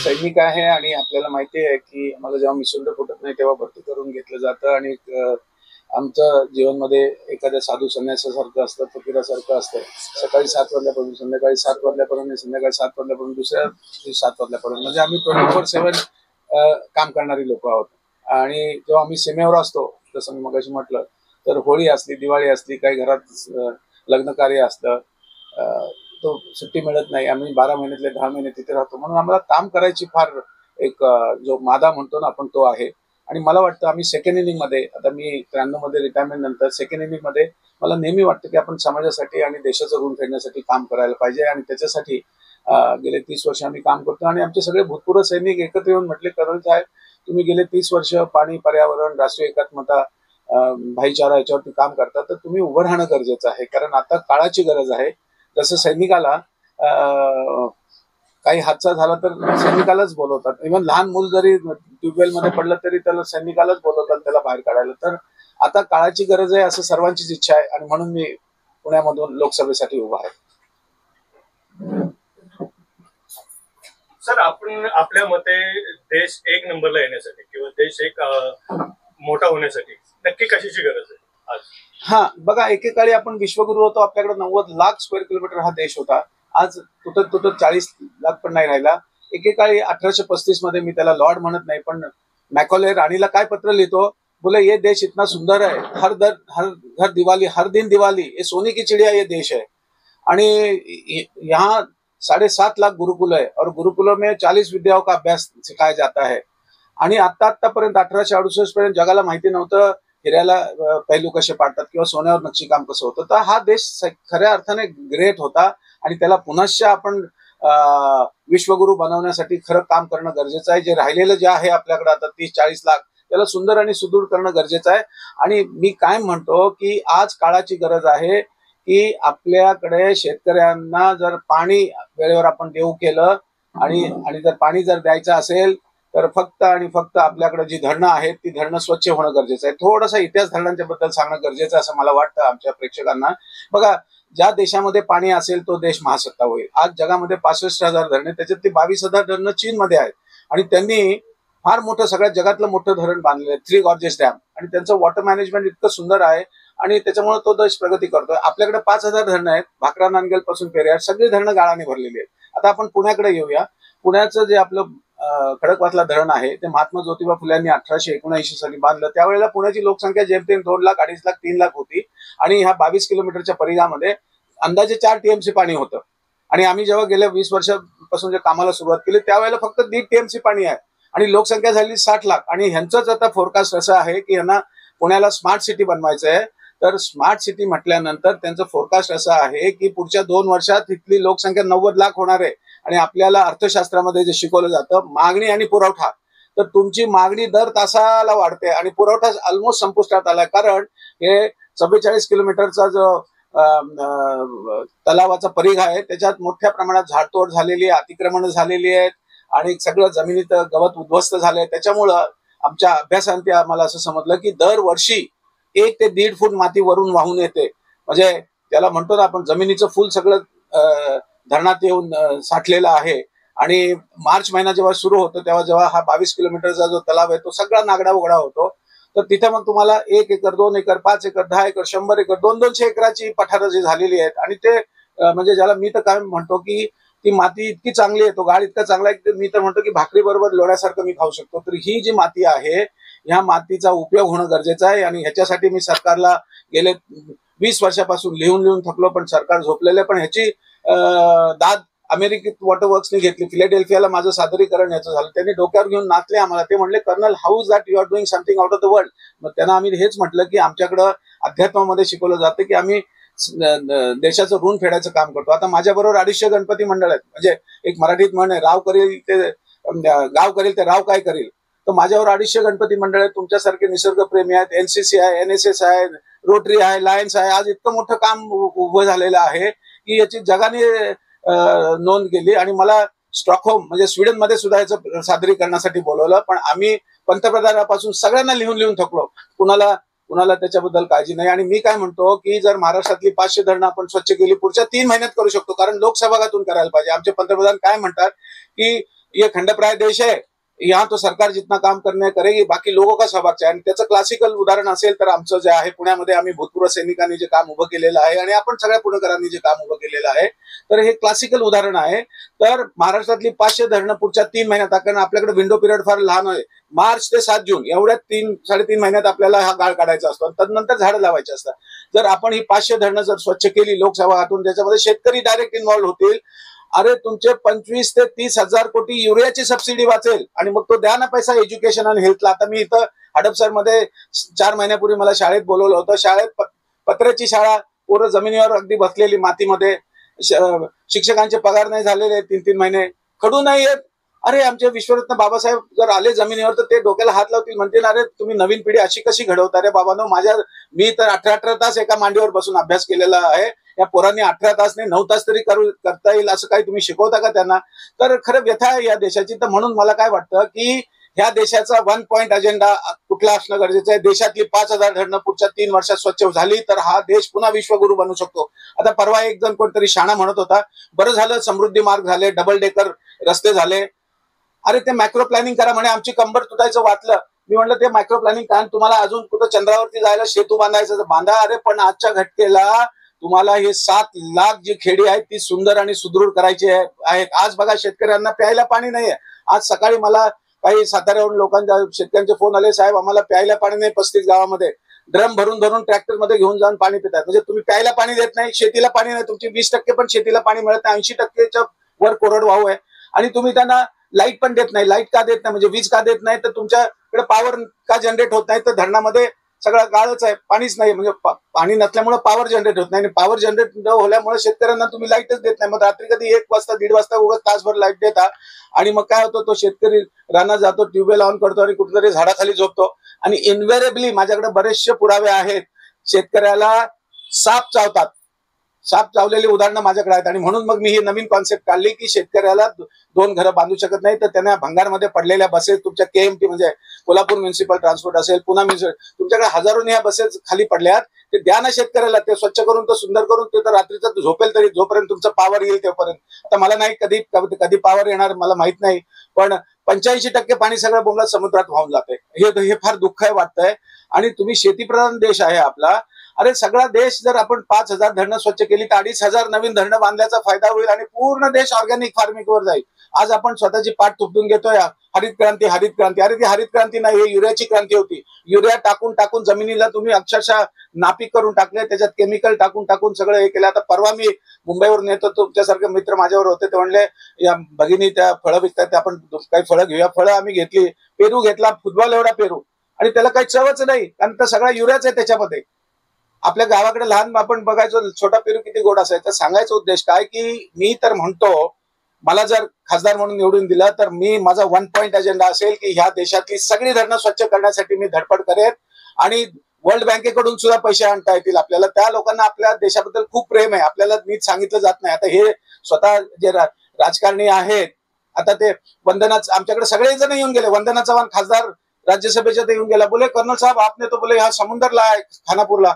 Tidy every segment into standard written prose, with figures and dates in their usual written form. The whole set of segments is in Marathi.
सैनिक आहे आणि आपल्याला माहिती आहे की आम्हाला जेव्हा मिसुंड फुटत नाही तेव्हा भरती करून घेतलं जातं आणि आमचं जीवनमध्ये एखाद्या साधू संन्यासासारखं असतं, फकीरासारखं असतं. सकाळी 7 वाजल्यापासून संध्याकाळी 7 वाजल्यापर्यंत, संध्याकाळी 7 वाजल्यापर्यंत, दुसऱ्या दिवशी 7 वाजल्यापर्यंत, म्हणजे आम्ही 24/7 काम करणारी लोक आहोत. आणि जेव्हा आम्ही सीमेवर असतो, जसं मी मगाशी म्हटलं, तर होळी असली, दिवाळी असली, काही घरात लग्न कार्य असतं, तो सुट्टी मिळत नाही. आम्ही 12 महिन्यातले 10 महिने तिथे राहतो, म्हणून आम्हाला काम करायची फार एक जो मादा म्हणतो ना आपण, तो आहे. आणि मला वाटतं आम्ही सेकंड इनिंग मध्ये, आता मी 93 मध्ये रिटायरमेंट नंतर सेकंड इनिंग मध्ये मला नेहमी वाटतं की आपण समाजासाठी आणि देशाचं ऋण फेडण्यासाठी काम करायला पाहिजे. आणि त्याच्यासाठी गेले 30 वर्ष आम्ही काम करतो. आणि आमचे सगळे भूतपूर्व सैनिक एकत्र येऊन म्हटले, कर्नल साहेब तुम्ही गेले 30 वर्ष पाणी, पर्यावरण, राष्ट्रीय एकात्मता, भाईचारा याच्यावरती काम करता, तर तुम्ही उभं राहणं गरजेचं आहे, कारण आता काळाची गरज आहे. जसं सैनिकाला काही हादसा झाला तर सैनिकालाच बोलवतात. इव्हन लहान मूल जरी ट्यूबवेल मध्ये पडलं तरी त्याला सैनिकालाच बोलवतात त्याला बाहेर काढायला. तर आता काळाची गरज आहे असं सर्वांचीच इच्छा आहे, आणि म्हणून मी पुण्यामधून लोकसभेसाठी उभा आहे. सर, आपण आपल्या मते देश एक नंबरला येण्यासाठी किंवा देश एक मोठा होण्यासाठी नक्की कशाची गरज आहे आज? हा बघा, एकेकाळी आपण विश्वगुरु होतो, आपल्याकडे 90 लाख स्क्वेअर किलोमीटर हा देश होता. आज तुटत 40 लाख पण नाही राहिला. एकेकाळी 1835 मध्ये, मी त्याला लॉर्ड म्हणत नाही पण मॅकॉले राणीला काय पत्र लिहितो, बोले ये देश इतना सुंदर है, हर घर दिवाली, हर दिन दिवाली, ये सोने की चिड़िया ये देश है. आणि यहाँ 7.5 लाख गुरुकुल है और गुरुकुलों में 40 विद्याओं का अभ्यास सिखाया जाता है. आणि आतापर्यंत 1868 पर्यंत जगाला माहिती नव्हतं हिऱ्याला पैलू कसे पाडतात किंवा सोन्यावर नक्षीकाम कसं होतं. तर हा देश खऱ्या अर्थाने ग्रेट होता, आणि त्याला पुनश्च आपण विश्वगुरु बनवण्यासाठी खरं काम करणं गरजेचं आहे. जे राहिलेलं जे आहे आपल्याकडे आता 30-40 लाख, त्याला सुंदर आणि सुदृढ करणं गरजेचं आहे. आणि मी काय म्हणतो की आज काळाची गरज आहे की आपल्याकडे शेतकऱ्यांना जर पाणी वेळेवर आपण देऊ केलं, आणि जर पाणी जर द्यायचं असेल तर फक्त आणि फक्त आपल्याकडे जी धरणं आहेत ती धरणं स्वच्छ होणं गरजेचं आहे. थोडासा इतिहास धरणांच्या बद्दल सांगणं गरजेचं असं मला वाटतं आमच्या प्रेक्षकांना. बघा, ज्या देशामध्ये पाणी असेल तो देश महासत्ता होईल. आज जगामध्ये 65,000 धरणे, त्याच्यातली 22,000 धरणं चीनमध्ये आहेत, आणि त्यांनी फार मोठं, सगळ्यात जगातलं मोठं धरण बांधलेलं आहे, 3 गॉर्जेस डॅम. आणि त्यांचं वॉटर मॅनेजमेंट इतकं सुंदर आहे, आणि त्याच्यामुळे तो देश प्रगती करतोय. आपल्याकडे 5,000 धरणं आहेत, भाकरा, नांदगल पासून पेरियार, सगळी धरणं गाळाने भरलेली आहेत. आता आपण पुण्याकडे येऊया. पुण्याचं जे आपलं खडकवासला धरण आहे ते महात्मा ज्योतिबा फुले यांनी 1879 साली बांधलं. त्यावेळेला पुण्याची लोकसंख्या जेमतेम 2 लाख, 2.5 लाख, 3 लाख होती, आणि ह्या 22 किलोमीटरच्या परिघामध्ये अंदाजे 4 TMC पाणी होतं. आणि आम्ही जेव्हा गेल्या 20 वर्षापासून जे कामाला सुरुवात केली त्यावेळेला फक्त 1.5 TMC पाणी आहे, आणि लोकसंख्या झाली 60 लाख. आणि ह्यांचंच आता फोरकास्ट असं आहे की यांना पुण्याला स्मार्ट सिटी बनवायचं आहे. तर स्मार्ट सिटी म्हटल्यानंतर त्यांचं फोरकास्ट असं आहे की पुढच्या 2 वर्षात इथली लोकसंख्या 90 लाख होणार आहे. आणि आपल्याला अर्थशास्त्रामध्ये जे शिकवलं जातं, मागणी आणि पुरवठा, तर तुमची मागणी दर तासाला वाढते आणि पुरवठा ऑलमोस्ट संपुष्टात आलाय. कारण हे 44 किलोमीटरचा जो तलावाचा परिघ आहे त्याच्यात मोठ्या प्रमाणात झाडतोड झालेली आहे, अतिक्रमण झालेली आहेत, आणि सगळं जमिनीत गवत उद्ध्वस्त झालंय. त्याच्यामुळं आमच्या अभ्यासांती आम्हाला असं समजलं की दरवर्षी 1 ते 1.5 फूट माती वरून वाहून येते. म्हणजे त्याला म्हणतो ना आपण, जमिनीचं फुल सगळं धरणात येऊन साठलेलं आहे. आणि मार्च महिना जेव्हा सुरू होतो तेव्हा जेव्हा हा 22 किलोमीटरचा जो तलाव आहे तो सगळा नागडा उघडा होतो, तर तिथे मग तुम्हाला 1 acre, 2 acre, 5 acre, 10 acre, 100 acre, 200 एकराची पठारं जी झालेली आहेत. आणि ते म्हणजे ज्याला मी तर काय म्हणतो की ती माती इतकी चांगली आहे, तो गाळ इतका चांगला आहे की मी तर म्हणतो की भाकरी बरोबर लोण्यासारखं मी खाऊ शकतो. तर ही जी माती आहे, ह्या मातीचा उपयोग होणं गरजेचं आहे. आणि ह्याच्यासाठी मी सरकारला गेले 20 वर्षापासून लिहून थकलो, पण सरकार झोपलेलं आहे. पण ह्याची दाद अमेरिकेत वॉटर वर्क्सने घेतली. फिलाडेल्फियाला माझं सादरीकरण याचं झालं, त्यांनी डोक्यावर घेऊन नाचले आम्हाला. ते म्हणले, colonel, how is that you are doing something out of the world. मग त्यांना आम्ही हेच म्हटलं की आमच्याकडं अध्यात्मामध्ये शिकवलं जातं की आम्ही देशाचं ऋण फेडायचं काम करतो. आता माझ्याबरोबर 250 गणपती मंडळ आहेत. म्हणजे एक मराठीत म्हण आहे, गाव करेल ते राव काय करेल. तर माझ्यावर 250 गणपती मंडळ आहेत. तुमच्यासारखे निसर्गप्रेमी आहेत, NCC आहे, NSS आहे, रोटरी आहे, लायन्स आहे. आज इतकं मोठं काम उभं झालेलं आहे की याची जगाने नोंद केली. आणि मला स्टॉकहोम म्हणजे स्वीडनमध्ये सुद्धा याचं सादरीकरणासाठी बोलवलं, पण आम्ही पंतप्रधानापासून सगळ्यांना लिहून लिहून थकलो, कुणाला त्याच्याबद्दल काळजी नाही. आणि मी काय म्हणतो की जर महाराष्ट्रातली 500 धरणं आपण स्वच्छ केली पुढच्या 3 महिन्यात करू शकतो, कारण लोकसभागातून करायला पाहिजे. आमचे पंतप्रधान काय म्हणतात की ये खंडप्राय देश है, यहाँ तो सरकार जितना काम करने करेगी, बाकी लोगों का सहभाग आहे. आणि त्याचं क्लासिकल उदाहरण असेल तर आमचं जे आहे पुण्यामध्ये आम्ही भूतपूर्व सैनिकांनी जे काम उभं केलेलं आहे आणि आपण सगळ्या पुणेकरांनी जे काम उभं केलेलं आहे, तर हे क्लासिकल उदाहरण आहे. तर महाराष्ट्रातली 500 धरणं पुढच्या 3 महिन्यात, कारण आपल्याकडे विंडो पिरियड फार लहान आहे, मार्च ते 7 जून एवढ्या 3-3.5 महिन्यात आपल्याला हा गाळ काढायचा असतो, तदनंतर झाडं लावायची असतात. जर आपण ही 500 धरणं जर स्वच्छ केली लोकसभागातून, त्याच्यामध्ये शेतकरी डायरेक्ट इन्व्हॉल्व्ह होतील, अरे तुमचे 25 ते 30 हजार कोटी युरियाची सबसिडी वाचेल आणि मग तो द्या ना पैसा एज्युकेशन आणि हेल्थला. आता मी इथं हडपसरमध्ये 4 महिन्यापूर्वी मला शाळेत बोलवलं होतं. शाळेत पत्र्याची शाळा, पोरं जमिनीवर अगदी बसलेली मातीमध्ये, शिक्षकांचे पगार नाही झालेले 3-3 महिने, खडू नाही येत. अरे आमचे विश्वरत्न बाबासाहेब जर आले जमिनीवर तर ते डोक्याला हात लावतील, म्हणतील अरे तुम्ही नवीन पिढी अशी कशी घडवता रे बाबांनो. मी तर 18 तास एका मांडीवर बसून अभ्यास केलेला आहे, या पोरांनी 18 तास नाही 9 तास तरी करता येईल असं काही तुम्ही शिकवता का त्यांना. तर खरं व्यथा आहे या देशाची. तर म्हणून मला काय वाटतं की ह्या देशाचा 1 पॉइंट अजेंडा कुठला असणं गरजेचं आहे. देशातली 5000 धरणं पुढच्या 3 वर्षात स्वच्छ झाली तर हा देश पुन्हा विश्वगुरू बनू शकतो. आता परवा एक जण कोणतरी शाणा म्हणत होता, बरं झालं समृद्धी मार्ग झाले, डबल डेकर रस्ते झाले, अरे ते मायक्रो प्लॅनिंग करा म्हणे, आमची कंबर तुटायचं वाचलं. मी म्हणलं ते मायक्रो प्लॅनिंग कारण तुम्हाला अजून कुठं चंद्रावरती जायला सेतू बांधायचं बांधा, अरे पण आजच्या घटकेला तुम्हाला हे 7 लाख जी खेडी आहेत ती सुंदर आणि सुदृढ करायची आहेत. आज बघा शेतकऱ्यांना प्यायला पाणी नाहीये. आज सकाळी मला काही साताऱ्यावरून लोकांच्या शेतकऱ्यांचे फोन आले, साहेब आम्हाला प्यायला पाणी नाही, 35 गावामध्ये ड्रम भरून धरून ट्रॅक्टर मध्ये घेऊन जाऊन पाणी पितात. म्हणजे तुम्ही प्यायला पाणी देत नाही, शेतीला पाणी नाही, तुमची 20% पण शेतीला पाणी मिळत नाही, 80%च्या वर कोरडवाहू आहे. आणि तुम्ही त्यांना लाईट पण देत नाही. लाईट का देत नाही म्हणजे वीज का देत नाही, तर तुमच्याकडे पॉवर का जनरेट होत नाही, तर धरणामध्ये सगळं गाळच आहे, पाणीच नाही. म्हणजे पाणी नसल्यामुळे पॉवर जनरेट होत नाही, आणि पॉवर जनरेट न होल्यामुळे शेतकऱ्यांना तुम्ही लाईटच देत नाही. मग रात्री कधी 1 वाजता 1:30 वाजता उगाच तासभर लाईट देता, आणि मग काय होतं, तो शेतकरी रानात जातो, ट्यूबवेल ऑन करतो आणि कुठेतरी झाडाखाली झोपतो. आणि इन्व्हेरेबली माझ्याकडे बरेचसे पुरावे आहेत, शेतकऱ्याला साप चावतात, साप चावलेली उदाहरणं माझ्याकडे आहेत. आणि म्हणून मग मी ही नवीन कॉन्सेप्ट काढली की शेतकऱ्याला 2 घरं बांधू शकत नाही, तर त्यांना भंगारमध्ये पडलेल्या बसेस तुमच्या KMT म्हणजे कोल्हापूर म्युन्सिपल ट्रान्सपोर्ट असेल, पुन्हा तुमच्याकडे हजारोनी ह्या बसेस खाली पडल्यात, ते द्या ना शेतकऱ्याला. ते स्वच्छ करून, तो सुंदर करून, ते तर रात्रीचं झोपेल तरी, जोपर्यंत तुमचं पॉवर येईल तेपर्यंत. आता मला नाही कधी पॉवर येणार मला माहित नाही, पण 85% पाणी सगळं बोंबलात समुद्रात वाहून जाते. हे फार दुःख आहे वाटतंय. आणि तुम्ही शेतीप्रधान देश आहे आपला, अरे सगळा देश जर आपण 5000 धरणं स्वच्छ केली तर 2500 नवीन धरणं बांधल्याचा फायदा होईल आणि पूर्ण देश ऑर्गॅनिक फार्मिंग वर जाईल. आज आपण स्वतःची पाठ तुटून घेतोय, हरित क्रांती. अरे ती हरित क्रांती नाही, ही युरियाची क्रांती होती. युरिया टाकून जमिनीला तुम्ही अक्षरशः नापीक करून टाकले, त्याच्यात केमिकल टाकून सगळं हे केलं. आता परवा मी मुंबईवरून येतो, तुमच्यासारखे मित्र माझ्यावर होते, ते म्हणले या भगिनी त्या फळं विकतात, आपण काही फळं घेऊया. फळं आम्ही घेतली, पेरू घेतला, फुटबॉल एवढा पेरू, आणि त्याला काही चवच नाही, कारण तर सगळा युरियाच आहे त्याच्यामध्ये. आपल्या गावाकडे लहान आपण बघायचो छोटा पेरू किती गोड असायचा. सांगायचा उद्देश काय की मी तर म्हणतो, मला जर खासदार म्हणून निवडून दिलं तर माझा 1 पॉइंट अजेंडा असेल की ह्या देशातली सगळी धरणं स्वच्छ करण्यासाठी मी धडपड करेन. आणि वर्ल्ड बँकेकडून सुद्धा पैसे आणता येतील आपल्याला. त्या लोकांना आपल्या देशाबद्दल खूप प्रेम आहे, आपल्याला नीट सांगितलं जात नाही. आता हे स्वतः जे राजकारणी आहेत, आता ते वंदनाच आमच्याकडे सगळेजण येऊन गेले. वंदना चव्हाण खासदार राज्यसभेच्या ते येऊन गेला, बोले कर्नल साहब आपने तो बोले यहाँ समुंदर लाया खानापूरला,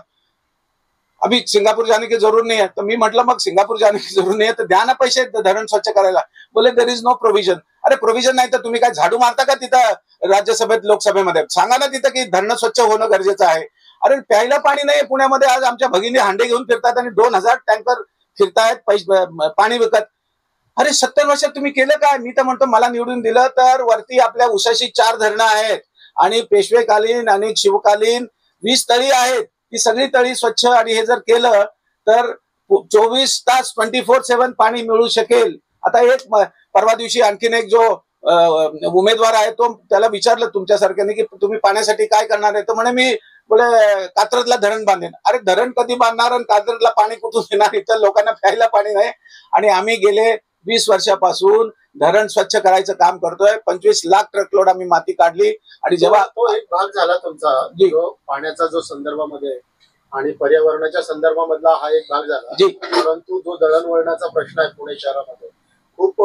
अभी सिंगापुर जाने की जरूर नहीं है. तर मी म्हटलं मग सिंगापूर जाने की जरूर नाही है तर द्या ना पैसे धरण स्वच्छ करायला. बोले देर इज नो प्रोव्हिजन. अरे प्रोव्हिजन नाही तर तुम्ही काय झाडू मारता का तिथं राज्यसभेत लोकसभेमध्ये? सांगा ना तिथं की धरणं स्वच्छ होणं गरजेचं आहे. अरे प्यायला पाणी नाही पुण्यामध्ये. आज आमच्या भगिनी हांडे घेऊन फिरतात आणि 2000 टँकर फिरतायत पाणी विकत. अरे 70 वर्षात तुम्ही केलं काय? मी तर म्हणतो मला निवडून दिलं तर वरती आपल्या उसाशी 4 धरणं आहेत आणि पेशवेकालीन आणि शिवकालीन 20 तळी आहेत. ती सगळी तळी स्वच्छ, आणि हे जर केलं तर 24 तास 24/7 पाणी मिळू शकेल. आता एक परवा दिवशी आणखीन एक जो उमेदवार आहे, तो त्याला विचारलं तुमच्यासारख्याने की तुम्ही पाण्यासाठी काय करणार आहे, तर म्हणे मी बोले कात्रजला धरण बांधेन. अरे धरण कधी बांधणार आणि कात्रजला पाणी कुठून येणार? इथं लोकांना प्यायला पाणी नाही. आणि आम्ही गेले 20 वर्षापासून धरण स्वच्छ करायचं काम करतोय. 25 लाख ट्रकलोड आम्ही माती काढली. आणि जेव्हा तो एक भाग झाला तुमचा जो पाण्याचा जो संदर्भामध्ये आणि पर्यावरणाच्या संदर्भामधला हा एक भाग झाला, परंतु जो दळणवळणाचा प्रश्न आहे पुणे शहरामध्ये, खूप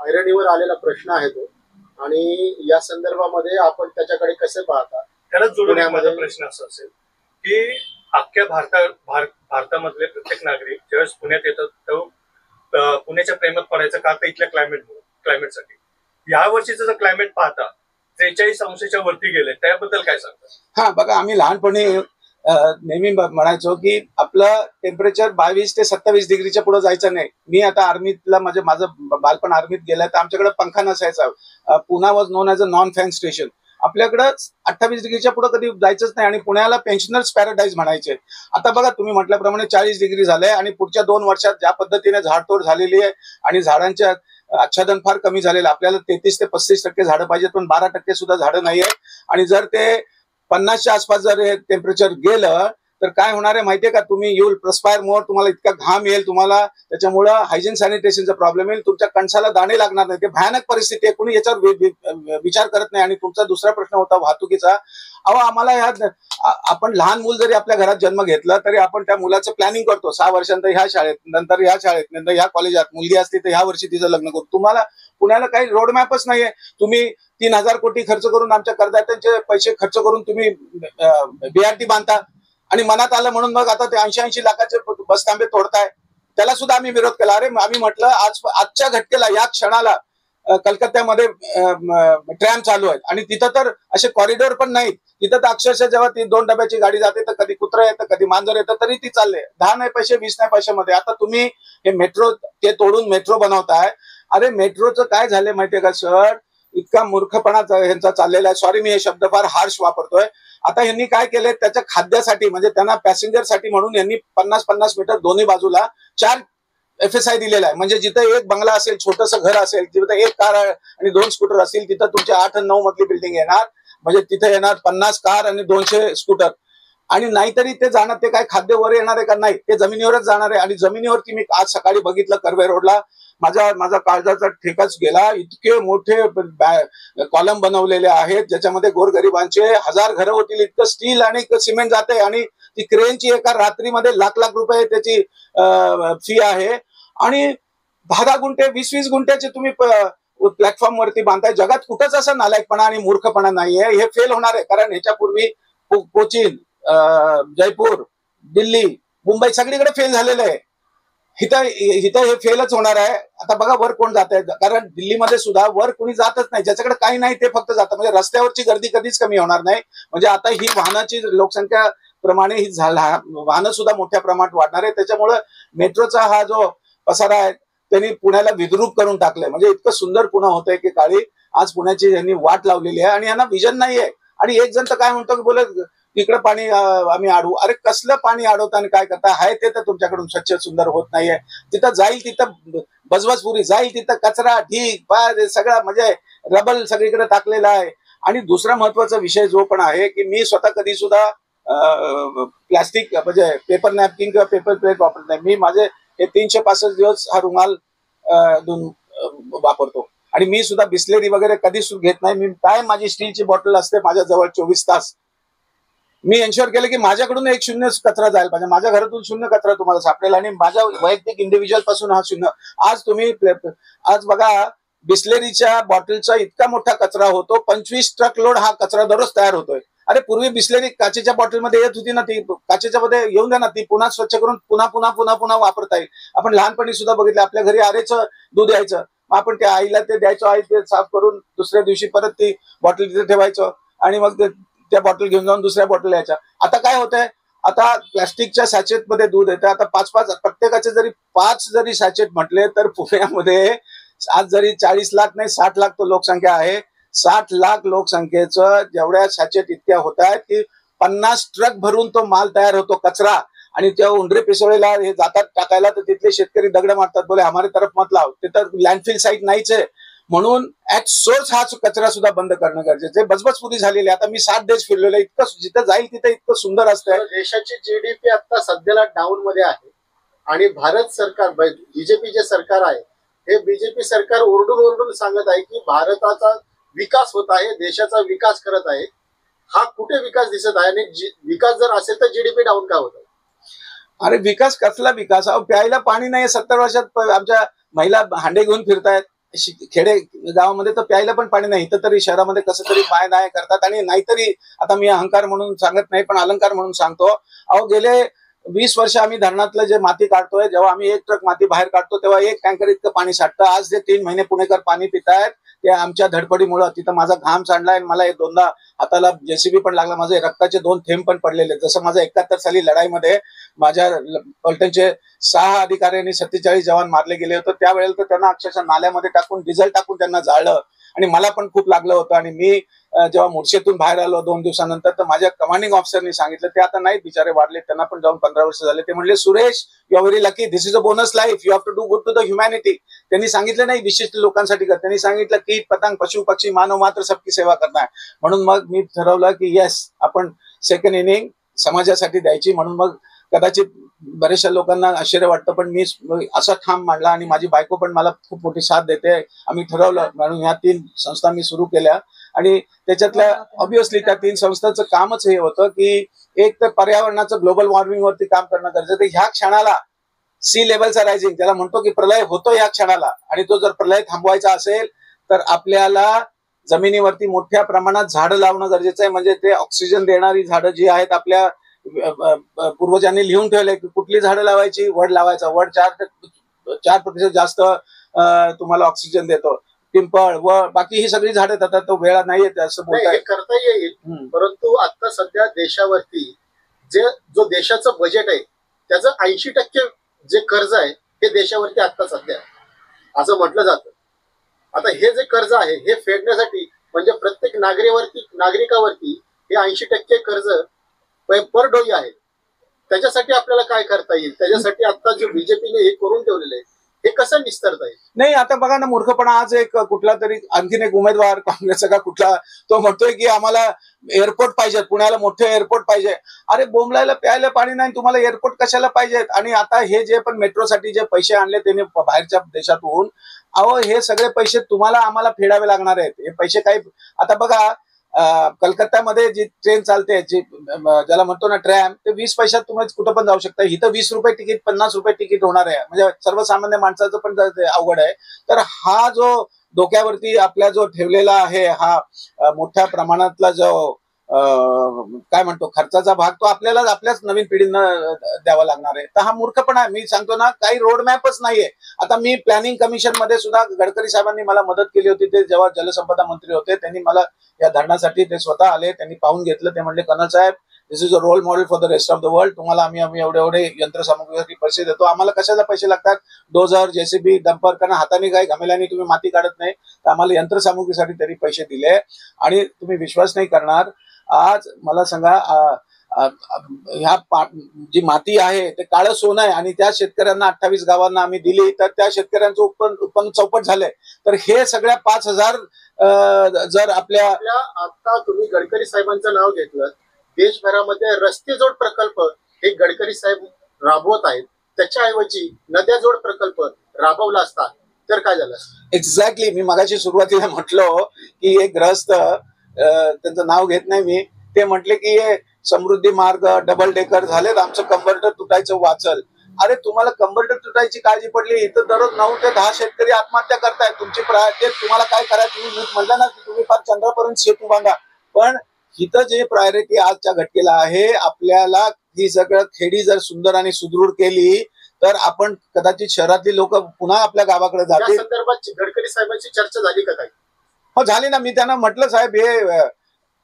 ऐरणीवर आलेला प्रश्न आहे तो, आणि या संदर्भामध्ये आपण त्याच्याकडे कसे पाहता? त्याला जोडून माझा प्रश्न असा असेल की अख्ख्या भारतामधले प्रत्येक नागरिक ज्यावेळेस पुण्यात येतात तेव्हा पुण्याच्या प्रेमात पडायचं का, तर इथल्या क्लायमेटसाठी. या वर्षीचं जर क्लायमेट पाहता 43°च्या वरती गेले, त्याबद्दल काय सांगता? हा बघा, आम्ही लहानपणी नेहमी म्हणायचो की आपलं टेम्परेचर 22 ते 27 डिग्रीच्या पुढे जायचं नाही. मी आता आर्मीतला माझं बालपण आर्मीत गेलं, तर आमच्याकडे पंखा नसायचा. Poona was known as a non fan station. आपल्याकडं 28 डिग्रीच्या पुढे कधी जायचंच नाही आणि पुण्याला पेन्शनर्स पॅराडाईज म्हणायचे. आता बघा, तुम्ही म्हटल्याप्रमाणे 40 डिग्री झालंय आणि पुढच्या 2 वर्षात ज्या पद्धतीने झाडतोड झालेली आहे आणि झाडांच्या आच्छादन फार कमी झालेलं. आपल्याला 33 ते 35% झाडं पाहिजेत, पण 12% सुद्धा झाडं नाहीये. आणि जर ते 50च्या आसपास जर हे टेम्परेचर गेलं तर काय होणार आहे माहितीये का? तुम्ही यू विल प्रस्पायर मोर, तुम्हाला इतका घाम येईल, तुम्हाला त्याच्यामुळं हायजीन सॅनिटेशनचा प्रॉब्लेम येईल, तुमच्या कणसाला दाणे लागणार नाही. ते भयानक परिस्थिती आहे, कुणी याच्यावर विचार करत नाही. आणि तुमचा दुसरा प्रश्न होता वाहतुकीचा. अहो, आम्हाला आपण लहान मूल जरी आपल्या घरात जन्म घेतला तरी आपण त्या मुलाचं प्लॅनिंग करतो. 6 वर्षांतर ह्या शाळेत, नंतर ह्या शाळेत, नंतर ह्या कॉलेजात. मुलगी असली तर ह्या वर्षी तिचं लग्न करू. तुम्हाला पुण्याला काही रोडमॅपच नाहीये. तुम्ही 3,000 कोटी खर्च करून, आमच्या करदात्यांचे पैसे खर्च करून तुम्ही BRT बांधता आणि मनात आलं म्हणून मग आता ते 80-80 लाखाचे बस थांबे तोडताय. त्याला सुद्धा आम्ही विरोध केला. अरे, आम्ही म्हटलं आजच्या घटकेला, या क्षणाला कलकत्त्यामध्ये ट्रॅम चालू आहेत आणि तिथं तर असे कॉरिडॉर पण नाहीत. तिथं तर अक्षरशः जेव्हा ती 2 डब्याची गाडी जाते तर कधी कुत्रं येतं, कधी मांजर येतं, तरी ती चालले. 10 नाही पैसे, 20 नाही पैशामध्ये. आता तुम्ही हे मेट्रो ते तोडून मेट्रो बनवताय. अरे, मेट्रोचं काय झालंय माहितीये का सर? इतका मूर्खपणा ह्यांचा चाललेला आहे. सॉरी, मी हे शब्द फार हार्श वापरतोय. आता यांनी काय केलंय, त्याच्या खाद्यासाठी, म्हणजे त्यांना पॅसेंजरसाठी म्हणून यांनी 50-50 मीटर दोन्ही बाजूला 4 FSI दिलेला आहे. म्हणजे जिथं एक बंगला असेल, छोटंसं घर असेल, तिथं एक कार आणि 2 स्कूटर असतील, तिथं तुमचे 8 आणि 9 मजली बिल्डिंग येणार. म्हणजे तिथे येणार 50 कार आणि 200 स्कूटर. आणि नाहीतरी ते जाणार, ते काय खाद्य वर येणार आहे का? नाही, ते जमिनीवरच जाणार आहे. आणि जमिनीवरती मी आज सकाळी बघितलं कर्वे रोडला, माझा काळजाचा ठेकाच गेला. इतके मोठे कॉलम बनवलेले आहेत ज्याच्यामध्ये गोरगरिबांचे 1000 घरं होतील इतकं स्टील आणि सिमेंट जाते. आणि ती क्रेनची एका रात्रीमध्ये लाख रुपये त्याची फी आहे. आणि 10 गुंठे, 20 गुंठ्याचे तुम्ही प्लॅटफॉर्म वरती बांधताय. जगात कुठंच असं नालायकपणा आणि मूर्खपणा नाहीये. हे फेल होणार आहे, कारण ह्याच्यापूर्वी कोचीन, जयपूर, दिल्ली, मुंबई सगळीकडे फेल झालेलं आहे. इथं हे फेलच होणार आहे. आता बघा वर कोण जात आहे, कारण दिल्लीमध्ये सुद्धा वर कोणी जातच नाही. ज्याच्याकडे काही नाही ते फक्त जातं. म्हणजे रस्त्यावरची गर्दी कधीच कमी होणार नाही. म्हणजे आता ही वाहनाची लोकसंख्या प्रमाणे ही वाहनं सुद्धा मोठ्या प्रमाणात वाढणार आहे. त्याच्यामुळे मेट्रोचा हा जो पसारा आहे त्यांनी पुण्याला विद्रूप करून टाकलंय. म्हणजे इतकं सुंदर पुणे होतंय की काळी आज पुण्याची यांनी वाट लावलेली आहे आणि यांना विजन नाहीये. आणि एक जण तर काय म्हणतो की बोलत तिकडे पाणी आम्ही अडवू. अरे, कसलं पाणी अडवता आणि काय करता? आहे ते तर तुमच्याकडून स्वच्छ सुंदर होत नाहीये. तिथं जाईल तिथं बजबजपुरी, जाईल तिथं कचरा, ढीग, सगळं म्हणजे रबल सगळीकडे टाकलेला आहे. आणि दुसरा महत्वाचा विषय जो पण आहे की मी स्वतः कधी सुद्धा प्लास्टिक म्हणजे पेपर नॅपकिन किंवा पेपर प्लेट वापरत नाही. मी माझे हे 365 दिवस हा रुमाल वापरतो. आणि मी सुद्धा बिस्लेरी वगैरे कधीच घेत नाही. मी काय, माझी स्टीलची बॉटल असते माझ्या जवळ 24 तास. मी एन्श्योर केलं की माझ्याकडून एक शून्य कचरा जायला पाहिजे. माझ्या घरातून शून्य कचरा तुम्हाला सापडेल आणि माझ्या वैयक्तिक इंडिव्हिज्युअल पासून हा शून्य. आज बघा, बिस्लेरीच्या बॉटलचा इतका मोठा कचरा होतो. 25 ट्रक लोड हा कचरा दररोज तयार होतोय. अरे, पूर्वी बिस्लेरी काचेच्या बॉटलमध्ये येत होती ना, ती काचेच्या मध्ये येऊन द्या ना, ती पुन्हा स्वच्छ करून पुन्हा वापरता येईल. आपण लहानपणी सुद्धा बघितलं, आपल्या घरी आरेचं दूध यायचं, आपण त्या आईला ते द्यायचो. आई ते साफ करून दुसऱ्या दिवशी परत ती बॉटल तिथे ठेवायचं आणि मग त्या बॉटल घेऊन जाऊन दुसऱ्या बॉटल यायच्या. आता काय होतंय, आता प्लास्टिकच्या सॅचेट मध्ये दूध येतं. आता 5-5 प्रत्येकाचे जरी 5 जरी सॅचेट म्हटले तर पुण्यामध्ये आज जरी 40 लाख नाही 60 लाख तो लोकसंख्या आहे. 60 लाख लोकसंख्येचं जेवढ्या सॅचेट इतक्या होत आहेत की 50 ट्रक भरून तो माल तयार होतो कचरा. आणि त्या उंडरे पिसोळेला हे जातात टाकायला तर तिथले शेतकरी दगड मारतात, बोले हमारे तरफ मत लाव. तिथं लँडफिल साईट नाहीच आहे. म्हणून ऍट सोर्स हा कचरा सुद्धा बंद करणं गरजेचं आहे. बजबजपुरी झालेली. आता मी 7 देश फिरलेलो, इतकं जिथं जाईल तिथं इतकं सुंदर असतंय. देशाची GDP आता सध्याला डाऊन मध्ये आहे आणि भारत सरकार, बीजेपी जे सरकार आहे, हे बीजेपी सरकार ओरडून सांगत आहे की भारताचा विकास होत आहे, देशाचा विकास करत आहे. हा कुठे विकास दिसत आहे? आणि विकास जर असेल तर GDP डाऊन का होत? अरे, विकास कसला विकास? प्यायला पाणी नाही. 70 वर्षात आमच्या महिला हांडे घेऊन फिरतायत. खेडे गावामध्ये तर प्यायला पण पाणी नाही. इथं तरी शहरामध्ये कसं तरी पाय नाही करतात. आणि नाहीतरी आता मी अहंकार म्हणून सांगत नाही पण अलंकार म्हणून सांगतो, अहो गेले 20 वर्ष आम्ही धरणातलं जे माती काढतोय, जेव्हा आम्ही 1 ट्रक माती बाहेर काढतो तेव्हा 1 टँकर इतकं पाणी साठतं. आज जे 3 महिने पुणेकर पाणी पितायत ते आमच्या धडपडीमुळे. तिथं माझा घाम सांडलाय, मला 2दा हाताला जेसीबी पण लागला, माझे रक्ताचे 2 थेंब पण पडलेले. जसं माझं 71 साली लढाईमध्ये माझ्या पलटणचे 6 अधिकारी आणि 47 जवान मारले गेले होते. त्यावेळेला तर त्यांना अक्षरशः नाल्यामध्ये टाकून डिझेल टाकून त्यांना जाळलं आणि मला पण खूप लागलं होतं. आणि मी जेव्हा मुर्शेतून बाहेर आलो 2 दिवसानंतर तर माझ्या कमांडिंग ऑफिसरनी सांगितलं, ते आता नाही बिचारे वाढले, त्यांना पण जाऊन 15 वर्ष झाले. ते म्हणले, Suresh you are very lucky, this is a bonus life, you have to do good to the humanity. त्यांनी सांगितलं नाही विशिष्ट लोकांसाठी कर, त्यांनी सांगितलं कीट पतंग पशु पक्षी मानव मात्र सबकी सेवा करणार. म्हणून मग मी ठरवलं की येस आपण सेकंड इनिंग समाजासाठी द्यायची. म्हणून मग कदाचित बऱ्याचशा लोकांना आश्चर्य वाटतं पण मी असा ठाम मांडला आणि माझी बायको पण मला खूप मोठी साथ देते. आम्ही ठरवलं म्हणून ह्या 3 संस्था मी सुरू केल्या. आणि त्याच्यातल्या ऑब्व्हियसली त्या 3 संस्थांचं कामच हे होतं की एक तर पर्यावरणाचं ग्लोबल वॉर्मिंग वरती काम करणं गरजेचं. ह्या क्षणाला सी लेवलचा रायझिंग त्याला म्हणतो की प्रलय होतो या क्षणाला, आणि तो जर प्रलय थांबवायचा असेल तर आपल्याला जमिनीवरती मोठ्या प्रमाणात झाडं लावणं गरजेचं आहे. म्हणजे ते ऑक्सिजन देणारी झाडं जी आहेत आपल्या पूर्वजांनी लिहून ठेवलंय की कुठली झाडं लावायची, वड लावायचा. वड 4% जास्त तुम्हाला ऑक्सिजन देतो. पिंपळ व बाकी ही सगळी झाडं देतात. तो वेळा नाहीये असं बोलताय, करता येईल. परंतु आता सध्या देशावरती जो देशाचं बजेट आहे त्याचं 80% जे कर्ज आहे हे देशावरती आता सध्या असं म्हटलं जातं. आता हे जे कर्ज आहे हे फेडण्यासाठी म्हणजे प्रत्येक नागरिकावरती हे 80% कर्ज पर डोई आहे. त्याच्यासाठी आपल्याला काय करता येईल? त्याच्यासाठी आता जे बीजेपीने हे करून ठेवलेलं आहे हे कसं निस्तरता येईल? नाही आता बघा ना मूर्खपणा. आज एक कुठला तरी आणखीन एक उमेदवार काँग्रेसचा का कुठला तो म्हणतोय की आम्हाला एअरपोर्ट पाहिजे, पुण्याला मोठे एअरपोर्ट पाहिजे. अरे बोंबलायला प्यायला पाणी नाही, तुम्हाला एअरपोर्ट कशाला पाहिजेत? आणि आता हे जे पण मेट्रोसाठी जे पैसे आणले त्यांनी बाहेरच्या देशातून, अहो हे सगळे पैसे तुम्हाला आम्हाला फेडावे लागणार आहेत. हे पैसे काही आता बघा कलकत्त्यामध्ये जी ट्रेन चालते जी ज्याला म्हणतो ना ट्रॅम, ते 20 पैशात तुम्ही कुठं पण जाऊ शकता. इथं 20 रुपये तिकीट 50 रुपये तिकीट होणार आहे. म्हणजे सर्वसामान्य माणसाचं पण अवघड आहे. तर हा जो डोक्यावरती आपल्या जो ठेवलेला आहे हा मोठ्या प्रमाणातला जो काय म्हणतो खर्चाचा भाग तो आपल्याला आपल्याच नवीन पिढींना द्यावा लागणार आहे. तर हा मूर्खपणा आहे. मी सांगतो ना काही रोडमॅपच नाहीये. आता मी प्लॅनिंग कमिशन मध्ये सुद्धा गडकरी साहेबांनी मला मदत केली होती. ते जेव्हा जलसंपदा मंत्री होते त्यांनी मला या धरणासाठी ते स्वतः आले, त्यांनी पाहून घेतलं. ते म्हणले कर्नल साहेब this is a role model for the rest of the world. तुम्हाला आम्ही एवढे यंत्रसामुग्रीसाठी पैसे देतो. आम्हाला कशाला पैसे लागतात? डोझर जेसीबी डंपर, कारण हाताने काय घमेल्याने तुम्ही माती काढत नाही. तर आम्हाला यंत्रसामुग्रीसाठी तरी पैसे दिले. आणि तुम्ही विश्वास नाही करणार, आज मला सांगा ह्या जी माती आहे ते काळं सोनं आहे आणि त्या शेतकऱ्यांना 28 गावांना आम्ही दिली तर त्या शेतकऱ्यांचं उत्पन्न चौपट झालंय. तर हे सगळ्या 5,000 जर आपल्या आता तुम्ही गडकरी साहेबांचं नाव घेतलं, देशभरामध्ये रस्ते जोड प्रकल्प हे गडकरी साहेब राबवत आहेत. त्याच्याऐवजी नद्या जोड प्रकल्प राबवला असता तर काय झालं? एक्झॅक्टली मी मगाशी सुरुवातीला म्हटलो की एक ग्रस्त त्यांचं नाव घेत नाही मी, ते म्हटले की हे समृद्धी मार्ग डबल डेकर झालेत, आमचं कन्व्हर्टर तुटायचं वाचल. अरे तुम्हाला कन्व्हर्टर तुटायची काळजी पडली, इथं दररोज 9 ते 10 शेतकरी आत्महत्या करतायत. तुमची प्रायोरिटी तुम्हाला काय करायचं? तुम्ही म्हटलं ना की तुम्ही फार चंद्रापर्यंत सेतू बांधा, पण इथं जे प्रायोरिटी आजच्या घटकेला आहे आपल्याला ही सगळं खेडी जर सुंदर आणि सुदृढ केली तर आपण कदाचित शहरातली लोक पुन्हा आपल्या गावाकडे जातील. या संदर्भात गडकरी साहेबांची चर्चा झाली का काही? हो झाली ना. मी त्यांना म्हटलं साहेब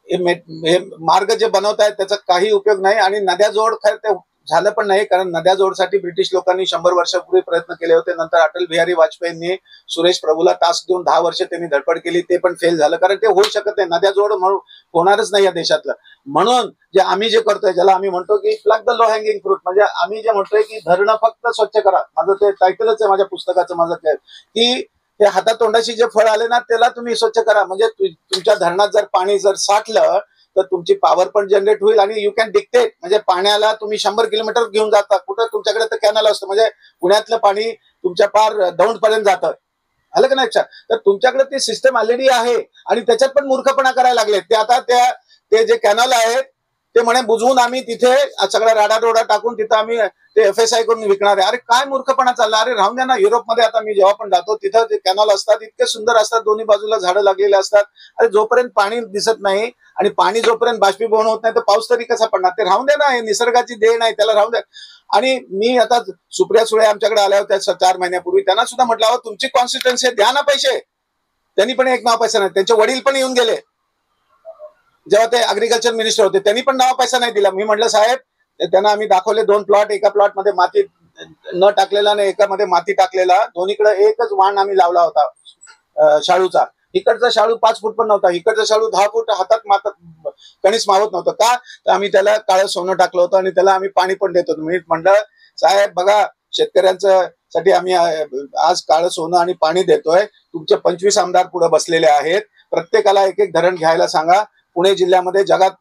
हे मार्ग जे बनवतायत त्याचा काही उपयोग नाही. आणि नद्या जोड खरं ते झालं पण नाही, कारण नद्या जोडसाठी ब्रिटिश लोकांनी 100 वर्षापूर्वी प्रयत्न केले होते. नंतर अटल बिहारी वाजपेयींनी सुरेश प्रभूला टास्क देऊन 10 वर्ष त्यांनी धडपड केली, ते पण फेल झालं, कारण ते होऊ शकत नाही. नद्या जोड होणारच नाही या देशातलं. म्हणून जे आम्ही जे करतोय ज्याला आम्ही म्हणतो की plug the low hanging fruit, म्हणजे आम्ही जे म्हणतोय की धरणं फक्त स्वच्छ करा. माझं ते टायटलच आहे माझ्या पुस्तकाचं, माझं काय की ते हातातोंडाशी जे फळ आले ना त्याला तुम्ही स्वच्छ करा. म्हणजे तुमच्या धरणात जर पाणी जर साठलं तर तुमची पॉवर पण जनरेट होईल आणि यू कॅन डिक्टेट. म्हणजे पाण्याला तुम्ही 100 किलोमीटर घेऊन जाता, कुठं तुमच्याकडे तर कॅनल असतं, म्हणजे पुण्यातलं पाणी तुमच्या पार दौंड पर्यंत जातं. आलं का नाही? तर तुमच्याकडे ती सिस्टम ऑलरेडी आहे आणि त्याच्यात पण मूर्खपणा करायला लागले. ते आता ते जे कॅनल आहेत ते म्हणे बुजवून आम्ही तिथे सगळा राडारोडा टाकून तिथं आम्ही ते FSI करून विकणार आहे. अरे काय मूर्खपणा चालला. अरे राहून द्या ना. युरोपमध्ये आता मी जेव्हा पण जातो तिथं ते कॅनॉल असतात, इतके सुंदर असतात, दोन्ही बाजूला झाडं लागलेले असतात. अरे जोपर्यंत पाणी दिसत नाही आणि पाणी जोपर्यंत बाष्पीभवन होत नाही तर पाऊस तरी कसा पडणार. ते राहून द्या ना. हे निसर्गाची देण आहे, त्याला राहून द्या. आणि मी आता सुप्रिया सुळे आमच्याकडे आल्या होत्या 4 महिन्यापूर्वी, त्यांना सुद्धा म्हटलं अहो तुमची कॉन्स्टिट्युएन्सी द्या ना पैसे. त्यांनी पण एक नाव पैसा नाही. त्यांचे वडील पण येऊन गेले जेव्हा ते अग्रिकल्चर मिनिस्टर होते, त्यांनी पण नाव पैसा नाही दिला. मी म्हटलं साहेब, त्यांना आम्ही दाखवले 2 प्लॉट, एका प्लॉट मध्ये माती न टाकलेला आणि एकामध्ये माती टाकलेला, दोन्हीकडे एकच वाण आम्ही लावला होता शाळूचा. इकडचा शाळू 5 फूट पण नव्हता, इकडचा शाळू 10 फूट हातात कणीस मावत नव्हतं. का तर आम्ही त्याला काळं सोनं टाकलं होतं आणि त्याला आम्ही पाणी पण देत होतो. मी म्हटलं साहेब बघा, शेतकऱ्यांचं साठी आम्ही आज काळं सोनं आणि पाणी देतोय. तुमचे 25 आमदार पुढे बसलेले आहेत, प्रत्येकाला एक एक धरण घ्यायला सांगा. पुणे जिल्ह्यामध्ये जगात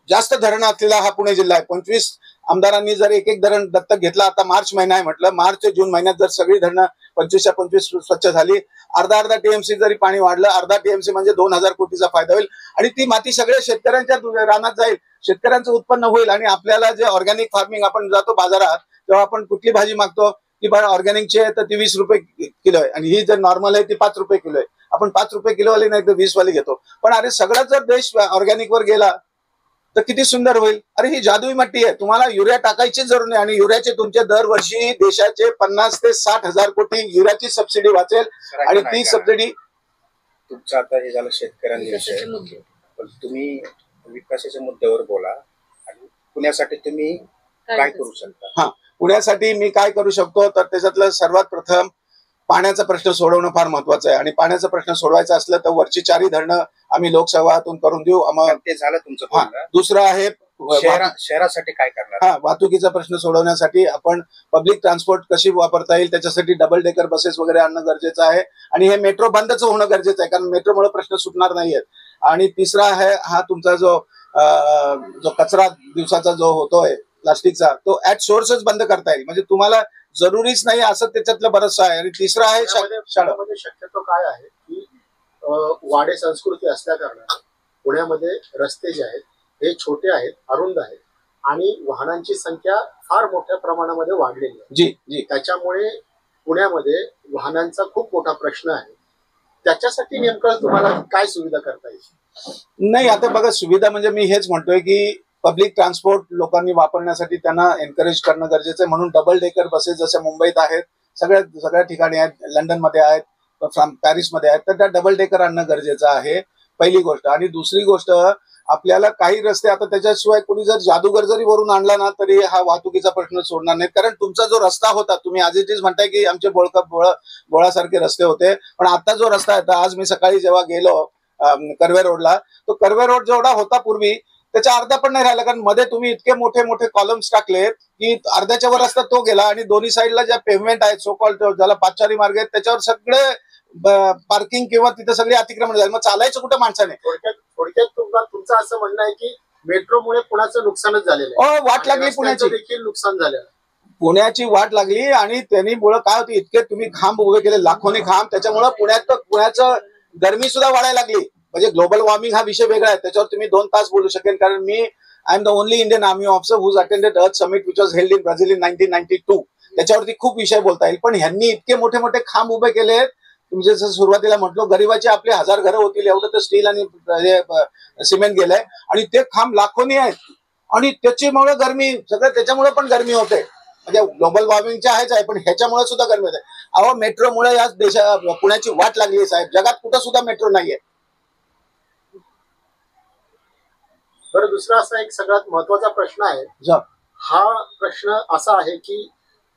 जास्त धरण असलेला हा पुणे जिल्हा आहे. 25 आमदारांनी जर एक एक धरण दत्तक घेतला, आता मार्च महिना आहे म्हटलं, मार्च ते जून महिन्यात जर सगळी धरणं 25च्या 25 स्वच्छ झाली, अर्धा TMC जरी पाणी वाढलं, अर्धा TMC म्हणजे 2000 कोटीचा फायदा होईल. आणि ती माती सगळ्या शेतकऱ्यांच्या रानात जाईल, शेतकऱ्यांचं उत्पन्न होईल. आणि आपल्याला जे ऑर्गॅनिक फार्मिंग, आपण जातो बाजारात तेव्हा आपण कुठली भाजी मागतो की बरं ऑर्गॅनिकची आहे तर ती 20 रुपये किलो आहे, आणि ही जर नॉर्मल आहे ती 5 रुपये किलो आहे. आपण 5 रुपये किलो वाली नाही तर 20 वाली घेतो. पण अरे सगळा जर देश ऑर्गॅनिक वर गेला तर किती सुंदर होईल. अरे ही जादुई मट्टी आहे, तुम्हाला युरिया टाकायची जरूर नाही. आणि युरियाचे तुमचे दरवर्षी देशाचे 50 ते 60 हजार कोटी युरियाची सबसिडी वाचेल. आणि ती सबसिडी तुमचं आता हे झालं शेतकऱ्यांविषयी, पण तुम्ही विकासाच्या मुद्द्यावर बोला आणि पुण्यासाठी तुम्ही काय करू शकता. हा, पुण्यासाठी मी काय करू शकतो तर त्याच्यातलं सर्वात प्रथम पाण्याचा प्रश्न सोडवणं फार महत्वाचं आहे. आणि पाण्याचा प्रश्न सोडवायचा असलं तर वरची 4 धरणं आम्ही लोकसभातून करून देऊ. ते झालं तुमचं. दुसरं आहे शहरासाठी काय करणार. हा, वाहतुकीचा प्रश्न सोडवण्यासाठी आपण पब्लिक ट्रान्सपोर्ट कशी वापरता येईल त्याच्यासाठी डबल डेकर बसेस वगैरे आणणं गरजेचं आहे. आणि हे मेट्रो बंदच होणं गरजेचं आहे, कारण मेट्रोमुळे प्रश्न सुटणार नाहीयेत. आणि तिसरा आहे हा तुमचा जो कचरा दिवसाचा जो होतोय प्लास्टिकचा, तो ऍट सोर्सच बंद करता येईल. म्हणजे तुम्हाला जरुरीच नाही असं त्याच्यातलं बरंचसं आहे. आणि तिसरं आहे शाळेमध्ये शक्यतो काय आहे की वाडे संस्कृती असल्या कारणाने पुण्यामध्ये रस्ते जे आहेत हे छोटे आहेत, अरुंद आहेत, आणि वाहनांची संख्या फार मोठ्या प्रमाणामध्ये वाढलेली आहे. जी. त्याच्यामुळे पुण्यामध्ये वाहनांचा खूप मोठा प्रश्न आहे. त्याच्यासाठी नेमकं तुम्हाला काय सुविधा करता येईल. नाही, आता बघा, सुविधा म्हणजे मी हेच म्हणतोय की पब्लिक ट्रान्सपोर्ट लोकांनी वापरण्यासाठी त्यांना एनकरेज करणं गरजेचं आहे. म्हणून डबल डेकर बसेस जशा मुंबईत आहेत, सगळ्या ठिकाणी आहेत, लंडनमध्ये आहेत, पॅरिसमध्ये आहेत, तर त्या डबल डेकर आणणं गरजेचं आहे, पहिली गोष्ट. आणि दुसरी गोष्ट, आपल्याला काही रस्ते आता त्याच्याशिवाय कोणी जर जादूगर जरी वरून आणला ना तरी हा वाहतुकीचा प्रश्न सोडणार नाही. कारण तुमचा जो रस्ता होता, तुम्ही आज इट इज म्हणताय की आमचे बोळासारखे रस्ते होते, पण आता जो रस्ता आहे, आज मी सकाळी जेव्हा गेलो कर्वे रोडला, तो कर्वे रोड जेवढा होता पूर्वी त्याच्या अर्धा पण नाही राहिला. कारण मध्ये तुम्ही इतके मोठे मोठे कॉलम्स टाकले की अर्ध्याच्या वर रस्ता तो गेला. आणि दोन्ही साईडला ज्या पेव्हमेंट आहेत, सो कॉल्ड ज्याला पादचारी मार्ग आहेत, त्याच्यावर सगळे पार्किंग किंवा तिथे सगळे अतिक्रमण झाले. मग चालायचं कुठं माणसाने. थोडक्यात तुमचं असं म्हणणं आहे की मेट्रोमुळे पुण्याचं नुकसानच झालेलं आहे. वाट लागली पुण्याची, देखील नुकसान झालं, पुण्याची वाट लागली. आणि त्यांनी मुळे काय होती, इतके तुम्ही खांब उभे केले, लाखोनी खांब, त्याच्यामुळे पुण्याचं गरमी सुद्धा वाढायला लागली. म्हणजे ग्लोबल वॉर्मिंग हा विषय वेगळा आहे, त्याच्यावर तुम्ही 2 तास बोलू शकेल. कारण मी I am the only Indian army officer who's attended earth summit which was held in Brazil in 1992. त्याच्यावरती खूप विषय बोलता येईल. पण ह्यांनी इतके मोठे मोठे खांब उभे केलेत. तुमचे जसं सुरुवातीला म्हटलो, गरीबाची आपली 1000 घरं होतील एवढं तर स्टील आणि सिमेंट गेलंय. आणि ते खांब लाखोनी आहेत. आणि त्याच्यामुळे गरमी, सगळं त्याच्यामुळे पण गरमी होते. म्हणजे ग्लोबल वॉर्मिंगच्या आहेच, पण ह्याच्यामुळे सुद्धा गरमी होते. अहो, मेट्रोमुळे या पुण्याची वाट लागली आहे साहेब. जगात कुठं सुद्धा मेट्रो नाहीये. बरं, दुसरा असा एक सगळ्यात महत्वाचा प्रश्न आहे. हा प्रश्न असा आहे की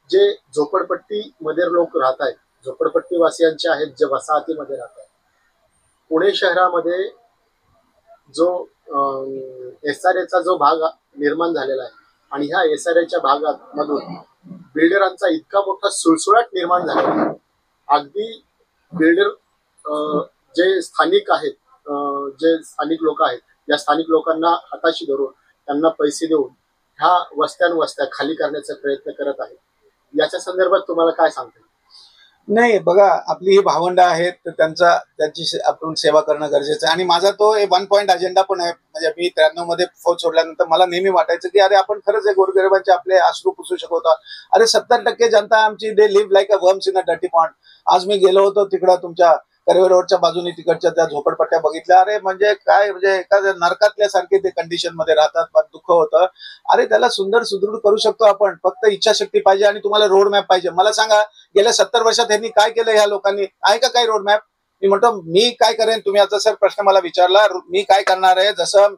जे झोपडपट्टी मध्ये लोक राहत आहेत, झोपडपट्टी वासियांचे आहेत, जे वसाहतीमध्ये राहत आहेत, पुणे शहरामध्ये जो SRA जो भाग निर्माण झालेला आहे, आणि ह्या SRAच्या भागामधून बिल्डरांचा इतका मोठा सुळसुळाट निर्माण झालेला आहे. अगदी बिल्डर जे स्थानिक आहेत, जे स्थानिक लोक आहेत, या स्थानिक लोकांना हाताशी धरून त्यांना पैसे देऊन ह्या वस्त्या खाली करण्याचा प्रयत्न करत आहेत. याच्या संदर्भात तुम्हाला काय सांगता येईल. नाही बघा, आपली ही भावंड आहेत तर त्यांची आपण सेवा करणं गरजेचं आहे. आणि माझा तो 1 पॉइंट अजेंडा पण आहे. म्हणजे मी 93 मध्ये फौज सोडल्यानंतर मला नेहमी वाटायचं की अरे आपण खरंच हे गोरगरिबांचे आपले अश्रू पुसू शकतो. अरे 70% जनता आमची they live like a worms in a dirty pond. आज मी गेलो होतो तिकडं तुमच्या कर्वे रोडच्या बाजूने तिकडच्या त्या झोपडपट्ट्या बघितल्या. अरे म्हणजे काय, म्हणजे एखाद्या नरकातल्या सारखे ते कंडिशन मध्ये राहतात. फार दुःख होतं. अरे त्याला सुंदर सुदृढ करू शकतो आपण, फक्त इच्छाशक्ती पाहिजे आणि तुम्हाला रोड मॅप पाहिजे. मला सांगा, गेल्या 70 वर्षात यांनी काय केलं ह्या लोकांनी? आहे का काही रोड मॅप? मी म्हणतो मी काय करेन, तुम्ही आता सर प्रश्न मला विचारला, मी काय करणार आहे. जसं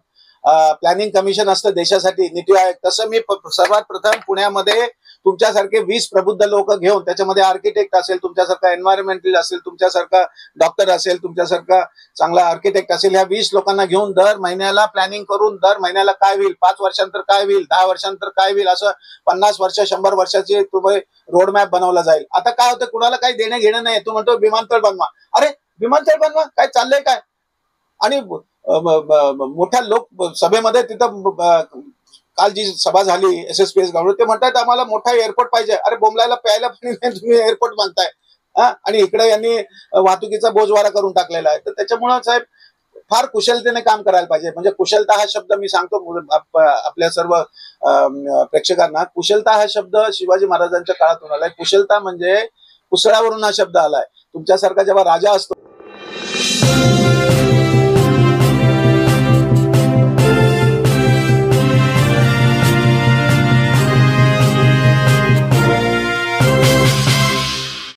प्लॅनिंग कमिशन असतं देशासाठी, नीती आयोग, तसं मी सर्वात प्रथम पुण्यामध्ये तुमच्यासारखे 20 प्रबुद्ध लोक घेऊन, त्याच्यामध्ये आर्किटेक्ट असेल, तुमच्यासारखा एन्व्हायरमेंटल असेल, तुमच्यासारखा डॉक्टर असेल, तुमच्यासारखा चांगला आर्किटेक्ट असेल, ह्या 20 लोकांना घेऊन दर महिन्याला प्लॅनिंग करून, दर महिन्याला काय होईल, 5 वर्षांतर काय होईल, 10 वर्षांतर काय होईल, असं 50 वर्ष 100 वर्षाची तुम्ही रोडमॅप बनवला जाईल. आता काय होतं, कुणाला काही देणं घेणं नाही. तू म्हणतो विमानतळ बनवा. अरे विमानतळ बनवा, काय चाललंय काय? आणि मोठ्या लोक सभेमध्ये तिथं काल जी सभा झाली SSPS गव्हर्नमेंट, ते म्हणतात आम्हाला मोठा एअरपोर्ट पाहिजे. अरे बोंबलायला प्यायला पाणी नाही, तुम्ही एअरपोर्ट बांधताय. आणि इकडे यांनी वाहतुकीचा बोजवारा करून टाकलेला आहे. तर त्याच्यामुळे साहेब फार कुशलतेने काम करायला पाहिजे. म्हणजे कुशलता हा शब्द मी सांगतो आपल्या सर्व प्रेक्षकांना, कुशलता हा शब्द शिवाजी महाराजांच्या काळातून आलाय. कुशलता म्हणजे कुसळावरून हा शब्द आलाय. तुमच्यासारखा जेव्हा राजा असतो